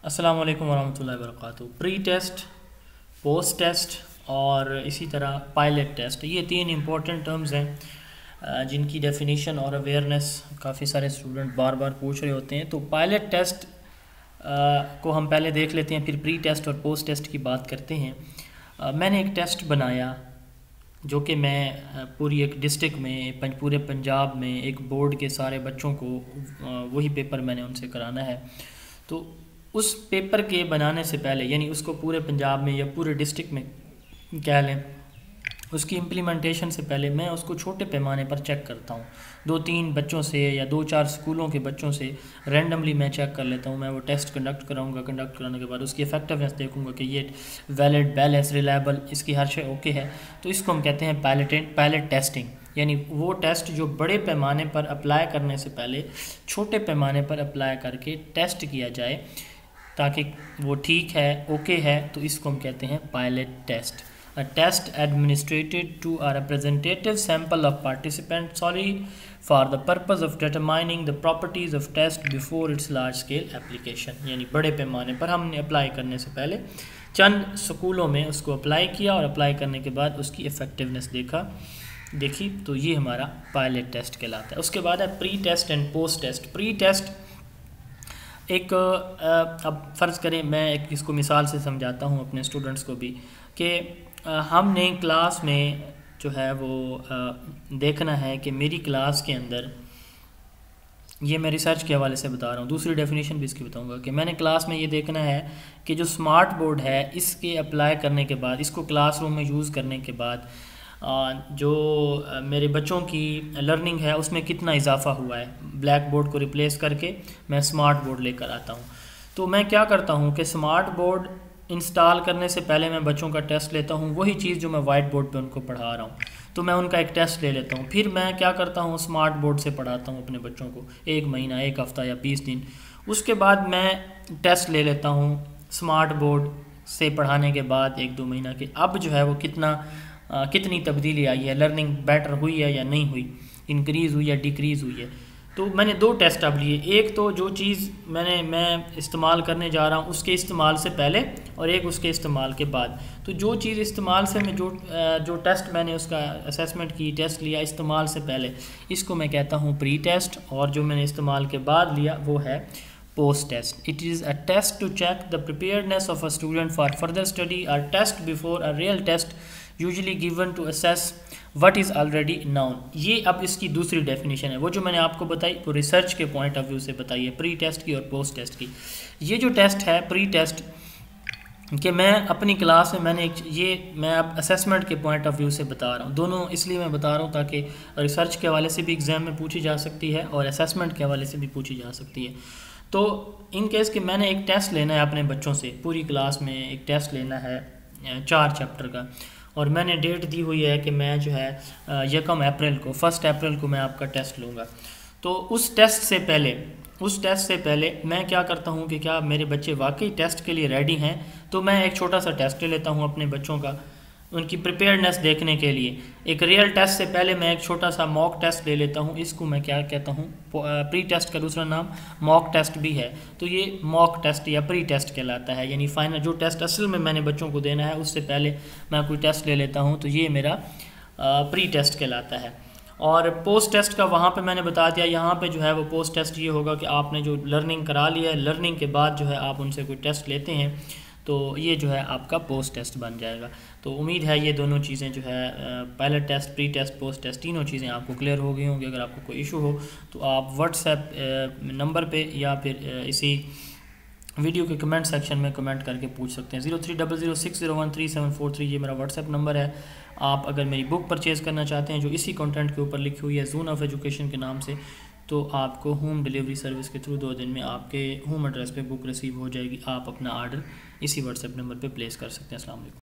अस्सलाम वालेकुम वरहमतुल्लाहि वबरकातुहू। प्री टेस्ट, पोस्ट टेस्ट और इसी तरह पायलट टेस्ट, ये तीन इंपॉर्टेंट टर्म्स हैं जिनकी डेफिनेशन और अवेयरनेस काफ़ी सारे स्टूडेंट बार बार पूछ रहे होते हैं। तो पायलट टेस्ट को हम पहले देख लेते हैं, फिर प्री टेस्ट और पोस्ट टेस्ट की बात करते हैं। मैंने एक टेस्ट बनाया जो कि मैं पूरी एक डिस्ट्रिक्ट में पूरे पंजाब में एक बोर्ड के सारे बच्चों को वही पेपर मैंने उनसे कराना है। तो उस पेपर के बनाने से पहले, यानी उसको पूरे पंजाब में या पूरे डिस्ट्रिक्ट में कह लें, उसकी इम्प्लीमेंटेशन से पहले मैं उसको छोटे पैमाने पर चेक करता हूँ। 2-3 बच्चों से या 2-4 स्कूलों के बच्चों से रैंडमली मैं चेक कर लेता हूँ। मैं वो टेस्ट कंडक्ट कराऊँगा। कंडक्ट कराने के बाद उसकी इफेक्टिवनेस देखूँगा कि ये वैलिड, बैलेंस, रिलायबल, इसकी हर शे ओके है। तो इसको हम कहते हैं पायलट टेस्टिंग, यानी वो टेस्ट जो बड़े पैमाने पर अप्लाई करने से पहले छोटे पैमाने पर अप्लाई करके टेस्ट किया जाए ताकि वो ठीक है, ओके है। तो इसको हम कहते हैं pilot test. A test administered to a representative sample of participants solely for the purpose of determining the properties of test before its large scale application। यानी बड़े पैमाने पर हमने अप्लाई करने से पहले चंद स्कूलों में उसको अप्लाई किया और अप्लाई करने के बाद उसकी इफ़ेक्टिवनेस देखी, तो ये हमारा पायलट टेस्ट कहलाता है। उसके बाद है pre test and post test. Pre test एक अब फ़र्ज़ करें, मैं एक इसको मिसाल से समझाता हूँ अपने स्टूडेंट्स को भी, कि हमने क्लास में जो है वो देखना है कि मेरी क्लास के अंदर, ये मैं रिसर्च के हवाले से बता रहा हूँ, दूसरी डेफिनेशन भी इसकी बताऊँगा, कि मैंने क्लास में ये देखना है कि जो स्मार्ट बोर्ड है इसके अप्लाई करने के बाद, इसको क्लासरूम में यूज़ करने के बाद जो मेरे बच्चों की लर्निंग है उसमें कितना इजाफा हुआ है। ब्लैक बोर्ड को रिप्लेस करके मैं स्मार्ट बोर्ड लेकर आता हूँ। तो मैं क्या करता हूँ कि स्मार्ट बोर्ड इंस्टॉल करने से पहले मैं बच्चों का टेस्ट लेता हूँ, वही चीज़ जो मैं वाइट बोर्ड पे उनको पढ़ा रहा हूँ, तो मैं उनका एक टेस्ट ले लेता हूँ। फिर मैं क्या करता हूँ, स्मार्ट बोर्ड से पढ़ाता हूँ अपने बच्चों को 1 महीना, 1 हफ़्ता या 20 दिन। उसके बाद मैं टेस्ट ले लेता हूँ स्मार्ट बोर्ड से पढ़ाने के बाद 1-2 महीना के, अब जो है वो कितनी तब्दीली आई है, लर्निंग बेटर हुई है या नहीं हुई, इंक्रीज़ हुई या डिक्रीज़ हुई है। तो मैंने 2 टेस्ट अब लिए, एक तो जो चीज़ मैं इस्तेमाल करने जा रहा हूँ उसके इस्तेमाल से पहले और एक उसके इस्तेमाल के बाद। तो जो चीज़ इस्तेमाल से मैं जो टेस्ट मैंने उसका असेसमेंट की, टेस्ट लिया इस्तेमाल से पहले, इसको मैं कहता हूँ प्री टेस्ट, और जो मैंने इस्तेमाल के बाद लिया वो है post test. It is a test to check the preparedness of a student for further study, a test before a real test usually given to assess what is already known. ये अब इसकी दूसरी डेफिनेशन है। वो जो मैंने आपको बताई वो रिसर्च के पॉइंट ऑफ व्यू से बताई है, प्री टेस्ट की और पोस्ट टेस्ट की। ये जो टेस्ट है प्री टेस्ट कि मैं अपनी क्लास में मैं अब असेसमेंट के पॉइंट ऑफ व्यू से बता रहा हूँ। दोनों इसलिए मैं बता रहा हूँ ताकि रिसर्च के हवाले से भी एग्ज़ाम में पूछी जा सकती है और असेसमेंट के हवाले से भी पूछी जा सकती है। तो इन केस कि मैंने एक टेस्ट लेना है अपने बच्चों से, पूरी क्लास में एक टेस्ट लेना है 4 चैप्टर का, और मैंने डेट दी हुई है कि मैं जो है 1 अप्रैल को मैं आपका टेस्ट लूँगा। तो उस टेस्ट से पहले मैं क्या करता हूँ कि क्या मेरे बच्चे वाकई टेस्ट के लिए रेडी हैं। तो मैं एक छोटा सा टेस्ट ले लेता हूँ अपने बच्चों का, उनकी प्रिपेयर्डनेस देखने के लिए। एक रियल टेस्ट से पहले मैं एक छोटा सा मॉक टेस्ट ले लेता हूँ। इसको मैं क्या कहता हूँ, प्री टेस्ट का दूसरा नाम मॉक टेस्ट भी है। तो ये मॉक टेस्ट या प्री टेस्ट कहलाता है, यानी फाइनल जो टेस्ट असल में मैंने बच्चों को देना है उससे पहले मैं कोई टेस्ट ले लेता हूँ, तो ये मेरा प्री टेस्ट कहलाता है। और पोस्ट टेस्ट का वहाँ पे मैंने बता दिया, यहाँ पे जो है वो पोस्ट टेस्ट ये होगा कि आपने जो लर्निंग करा लिया है, लर्निंग के बाद जो है आप उनसे कोई टेस्ट लेते हैं, तो ये जो है आपका पोस्ट टेस्ट बन जाएगा। तो उम्मीद है ये दोनों चीज़ें जो है pilot test, pre test, post test, तीनों चीज़ें आपको क्लियर हो गई होंगी। अगर आपको कोई इशू हो तो आप व्हाट्सएप नंबर पे या फिर इसी वीडियो के कमेंट सेक्शन में कमेंट करके पूछ सकते हैं। 0300601373 ये मेरा व्हाट्सएप नंबर है। आप अगर मेरी बुक परचेज़ करना चाहते हैं जो इसी कंटेंट के ऊपर लिखी हुई है, ज़ोन ऑफ एजुकेशन के नाम से, तो आपको होम डिलीवरी सर्विस के थ्रू 2 दिन में आपके होम एड्रेस पे बुक रिसीव हो जाएगी। आप अपना आर्डर इसी व्हाट्सएप नंबर पे प्लेस कर सकते हैं। अस्सलाम वालेकुम।